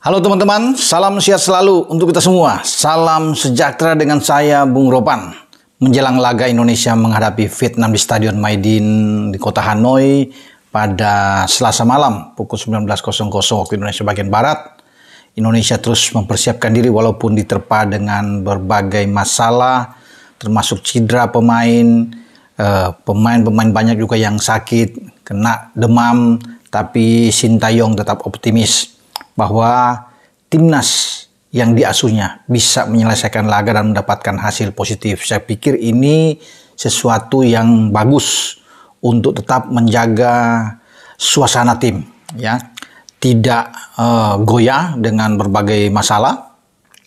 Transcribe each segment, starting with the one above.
Halo teman-teman, salam sehat selalu untuk kita semua. Salam sejahtera dengan saya, Bung Ropan. Menjelang laga Indonesia menghadapi Vietnam di Stadion Maidin di kota Hanoi pada Selasa malam pukul 19.00 waktu Indonesia bagian Barat. Indonesia terus mempersiapkan diri walaupun diterpa dengan berbagai masalah, termasuk cedera pemain banyak juga yang sakit, kena demam, tapi Sintayong tetap optimis bahwa timnas yang diasuhnya bisa menyelesaikan laga dan mendapatkan hasil positif. Saya pikir ini sesuatu yang bagus untuk tetap menjaga suasana tim, ya, tidak goyah dengan berbagai masalah.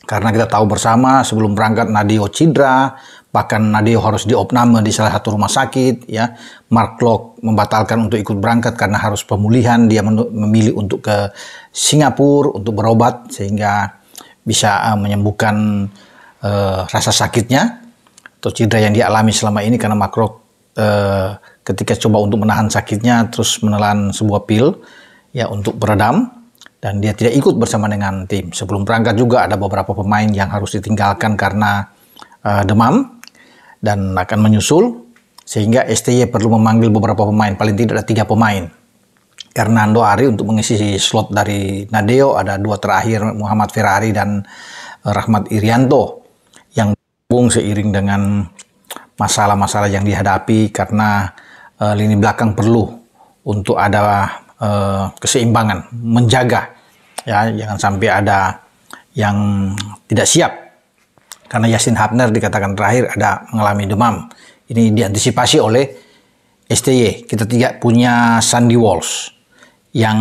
Karena kita tahu bersama sebelum berangkat Nadeo cedera, bahkan Nadeo harus diopname di salah satu rumah sakit, ya. Mark Klok membatalkan untuk ikut berangkat karena harus pemulihan. Dia memilih untuk ke Singapura untuk berobat sehingga bisa menyembuhkan rasa sakitnya atau cedera yang dialami selama ini, karena Mark Klok ketika coba untuk menahan sakitnya terus menelan sebuah pil, ya, untuk peredam, dan dia tidak ikut bersama dengan tim. Sebelum berangkat juga ada beberapa pemain yang harus ditinggalkan karena demam dan akan menyusul, sehingga STY perlu memanggil beberapa pemain, paling tidak ada 3 pemain. Karena Nando Ari untuk mengisi slot dari Nadeo, ada 2 terakhir, Muhammad Ferrari dan Rahmat Irianto, yang gabung seiring dengan masalah-masalah yang dihadapi karena lini belakang perlu untuk ada keseimbangan, menjaga, ya, jangan sampai ada yang tidak siap. Karena Yasin Hapner dikatakan terakhir ada mengalami demam. Ini diantisipasi oleh STY. Kita tidak punya Sandy Walsh yang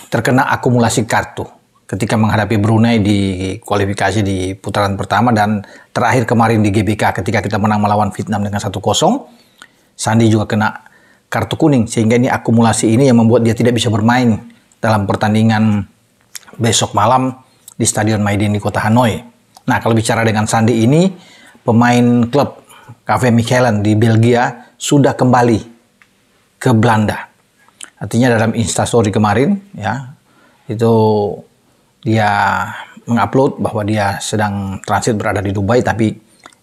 terkena akumulasi kartu ketika menghadapi Brunei di kualifikasi di putaran pertama, dan terakhir kemarin di GBK ketika kita menang melawan Vietnam dengan 1-0. Sandy juga kena kartu kuning, sehingga ini akumulasi ini yang membuat dia tidak bisa bermain dalam pertandingan besok malam di Stadion Maidin di kota Hanoi. Nah, kalau bicara dengan Sandy ini, pemain klub KV Mechelen di Belgia sudah kembali ke Belanda. Artinya dalam Instastory kemarin, ya, itu dia mengupload bahwa dia sedang transit berada di Dubai, tapi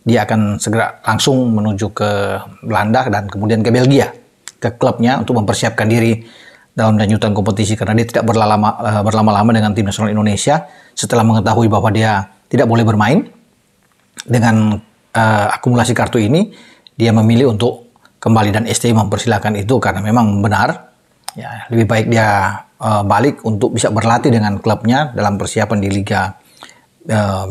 dia akan segera langsung menuju ke Belanda dan kemudian ke Belgia, ke klubnya untuk mempersiapkan diri dalam lanjutan kompetisi, karena dia tidak berlama-lama dengan tim nasional Indonesia setelah mengetahui bahwa dia tidak boleh bermain dengan akumulasi kartu ini. Dia memilih untuk kembali dan STY mempersilahkan itu karena memang benar, ya, lebih baik dia balik untuk bisa berlatih dengan klubnya dalam persiapan di Liga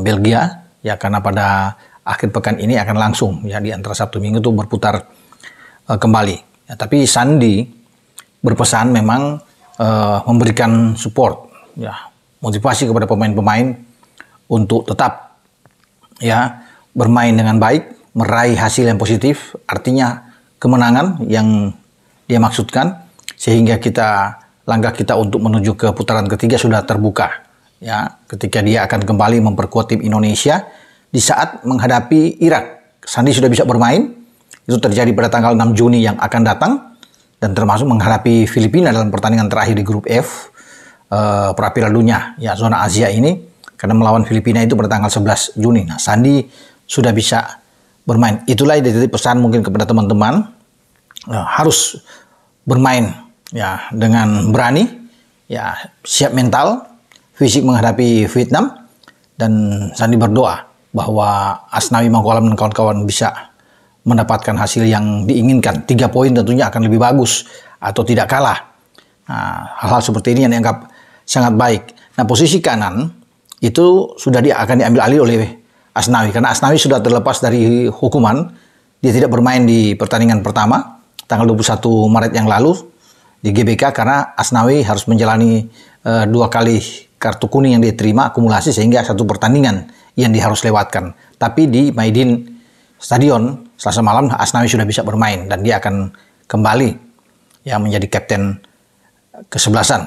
Belgia, ya, karena pada akhir pekan ini akan langsung, ya, di antara Sabtu Minggu itu berputar kembali. Ya, tapi Sandy berpesan memang memberikan support, ya, motivasi kepada pemain-pemain untuk tetap, ya, bermain dengan baik, meraih hasil yang positif, artinya kemenangan yang dia maksudkan, sehingga langkah kita untuk menuju ke putaran ketiga sudah terbuka, ya, ketika dia akan kembali memperkuat tim Indonesia di saat menghadapi Irak. Sandy sudah bisa bermain, itu terjadi pada tanggal 6 Juni yang akan datang, dan termasuk menghadapi Filipina dalam pertandingan terakhir di grup F pra Piala Dunia, ya, zona Asia ini, karena melawan Filipina itu pada tanggal 11 Juni. Nah, Sandy sudah bisa bermain. Itulah jadi pesan mungkin kepada teman-teman, harus bermain, ya, dengan berani, ya, siap mental, fisik menghadapi Vietnam, dan Sandy berdoa bahwa Asnawi Mangkualam dan kawan-kawan bisa mendapatkan hasil yang diinginkan. 3 poin tentunya akan lebih bagus atau tidak kalah. Nah, hal-hal seperti ini yang dianggap sangat baik. Nah, posisi kanan itu sudah akan diambil alih oleh Asnawi, karena Asnawi sudah terlepas dari hukuman. Dia tidak bermain di pertandingan pertama tanggal 21 Maret yang lalu di GBK karena Asnawi harus menjalani 2 kali kartu kuning yang diterima akumulasi, sehingga 1 pertandingan yang dia harus lewatkan. Tapi di Maidin Stadion Selasa malam Asnawi sudah bisa bermain dan dia akan kembali, ya, menjadi kapten kesebelasan.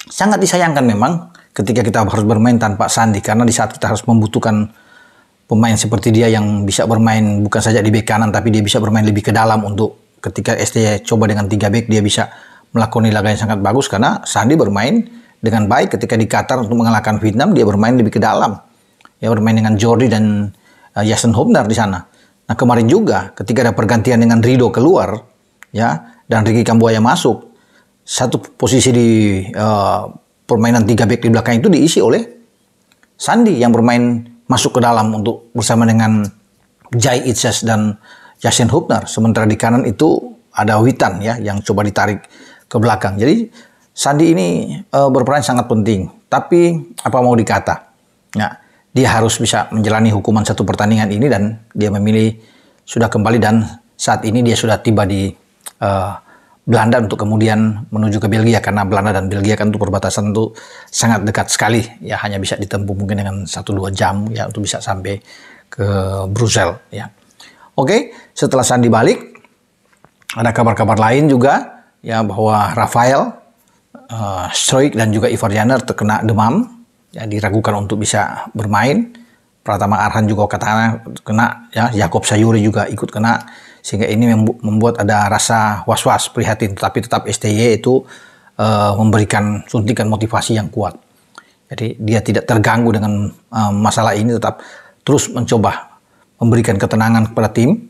Sangat disayangkan memang ketika kita harus bermain tanpa Sandy, karena di saat kita harus membutuhkan pemain seperti dia yang bisa bermain bukan saja di bek kanan, tapi dia bisa bermain lebih ke dalam, untuk ketika STY coba dengan 3 bek dia bisa melakoni laga yang sangat bagus, karena Sandy bermain dengan baik ketika di Qatar untuk mengalahkan Vietnam. Dia bermain lebih ke dalam, ya bermain dengan Jordi dan Justin Hubner di sana. Nah kemarin juga ketika ada pergantian dengan Rido keluar, ya, dan Ricky Kambuaya masuk, satu posisi di permainan 3 back di belakang itu diisi oleh Sandi yang bermain masuk ke dalam untuk bersama dengan Jai Itzes dan Justin Hubner. Sementara di kanan itu ada Witan, ya, yang coba ditarik ke belakang. Jadi Sandi ini berperan sangat penting. Tapi apa mau dikata, nah, dia harus bisa menjalani hukuman 1 pertandingan ini dan dia memilih sudah kembali dan saat ini dia sudah tiba di Belanda untuk kemudian menuju ke Belgia, karena Belanda dan Belgia kan untuk perbatasan itu sangat dekat sekali, ya, hanya bisa ditempuh mungkin dengan 1-2 jam, ya, untuk bisa sampai ke Brussels, ya. Oke, setelah Sandi balik, ada kabar-kabar lain juga, ya, bahwa Rafael Struijk dan juga Ivar Janer terkena demam, ya, diragukan untuk bisa bermain. Pratama Arhan juga katanya kena, ya, Jakob Sayuri juga ikut kena, sehingga ini membuat ada rasa was-was prihatin. Tapi tetap STY itu memberikan suntikan motivasi yang kuat. Jadi dia tidak terganggu dengan masalah ini, tetap terus mencoba memberikan ketenangan kepada tim,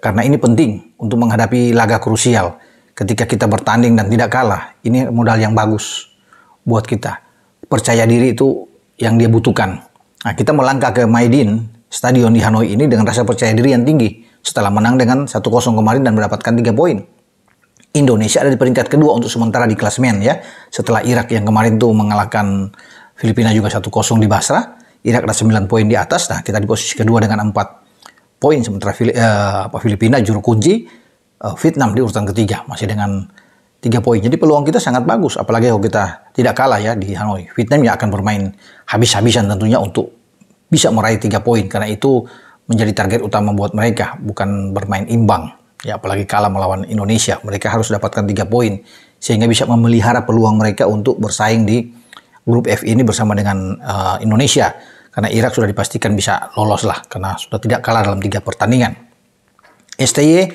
karena ini penting untuk menghadapi laga krusial. Ketika kita bertanding dan tidak kalah, ini modal yang bagus buat kita. Percaya diri itu yang dia butuhkan. Nah, kita melangkah ke Maidin Stadion di Hanoi ini dengan rasa percaya diri yang tinggi setelah menang dengan 1-0 kemarin dan mendapatkan 3 poin. Indonesia ada di peringkat kedua untuk sementara di klasemen, ya. Setelah Irak yang kemarin tuh mengalahkan Filipina juga 1-0 di Basra. Irak ada 9 poin di atas. Nah, kita di posisi kedua dengan 4 poin. Sementara Filipina juru kunci, Vietnam di urutan ketiga masih dengan 3 poin. Jadi peluang kita sangat bagus. Apalagi kalau kita tidak kalah, ya, di Hanoi. Vietnam ya akan bermain habis-habisan tentunya untuk bisa meraih 3 poin. Karena itu menjadi target utama buat mereka. Bukan bermain imbang. Ya, apalagi kalah melawan Indonesia. Mereka harus dapatkan 3 poin. Sehingga bisa memelihara peluang mereka untuk bersaing di grup F ini bersama dengan Indonesia, karena Irak sudah dipastikan bisa lolos lah karena sudah tidak kalah dalam 3 pertandingan. STY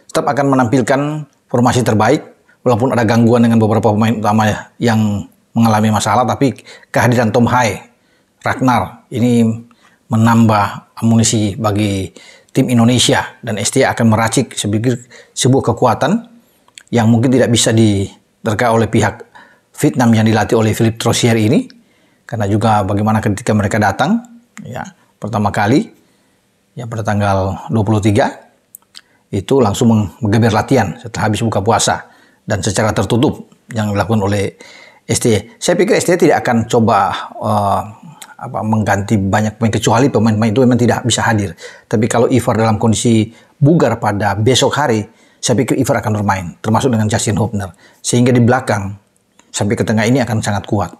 tetap akan menampilkan formasi terbaik walaupun ada gangguan dengan beberapa pemain utama yang mengalami masalah, tapi kehadiran Tom Hai, Ragnar ini menambah amunisi bagi tim Indonesia dan STY akan meracik sebuah kekuatan yang mungkin tidak bisa diterka oleh pihak Vietnam yang dilatih oleh Philippe Troussier ini, karena juga bagaimana ketika mereka datang, ya, pertama kali, ya, pada tanggal 23 itu langsung menggeber latihan setelah habis buka puasa dan secara tertutup yang dilakukan oleh STY. Saya pikir STY tidak akan coba mengganti banyak pemain, kecuali pemain-pemain itu memang tidak bisa hadir. Tapi kalau Ivar dalam kondisi bugar pada besok hari, saya pikir Ivar akan bermain, termasuk dengan Justin Hubner, sehingga di belakang sampai ke tengah ini akan sangat kuat,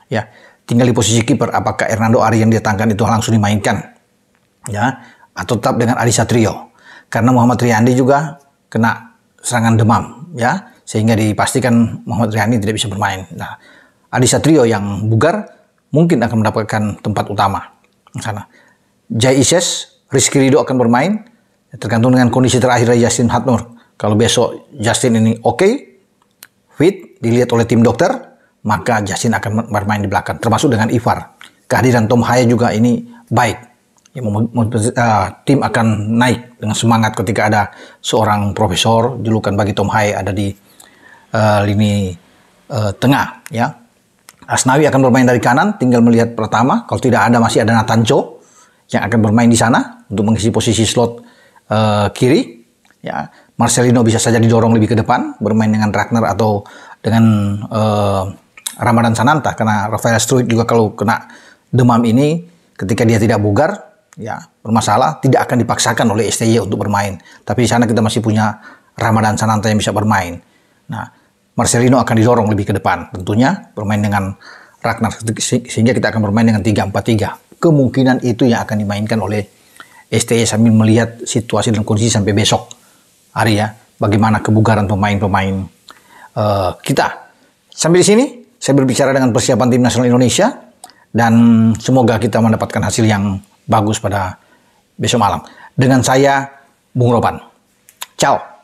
ya. Tinggal di posisi kiper, apakah Hernando Ari yang didatangkan itu langsung dimainkan, ya, atau tetap dengan Adi Satrio, karena Muhammad Riyandi juga kena serangan demam, ya, sehingga dipastikan Muhammad Riyandi tidak bisa bermain. Nah, Adi Satrio yang bugar mungkin akan mendapatkan tempat utama di sana. Jai Itzes, Rizky Ridho akan bermain, tergantung dengan kondisi terakhir dari Justin Hubner. Kalau besok Justin ini oke, fit, dilihat oleh tim dokter, maka Justin akan bermain di belakang, termasuk dengan Ivar. Kehadiran Tom Hai juga ini baik. Ya, tim akan naik dengan semangat ketika ada seorang profesor, julukan bagi Tom Hai ada di lini tengah, ya. Asnawi akan bermain dari kanan, tinggal melihat pertama. Kalau tidak ada, masih ada Nathan Cho yang akan bermain di sana untuk mengisi posisi slot kiri, ya. Marcelino bisa saja didorong lebih ke depan, bermain dengan Ragnar atau dengan Ramadan Sananta, karena Rafael Struijk juga kalau kena demam ini, ketika dia tidak bugar, ya, bermasalah, tidak akan dipaksakan oleh STY untuk bermain. Tapi di sana kita masih punya Ramadan Sananta yang bisa bermain. Nah, Marcelino akan didorong lebih ke depan, tentunya bermain dengan Ragnar, sehingga kita akan bermain dengan 3-4-3. Kemungkinan itu yang akan dimainkan oleh STY sambil melihat situasi dan kondisi sampai besok hari, ya, bagaimana kebugaran pemain-pemain kita. Sampai di sini saya berbicara dengan persiapan tim nasional Indonesia dan semoga kita mendapatkan hasil yang bagus pada besok malam. Dengan saya, Bung Ropan. Ciao.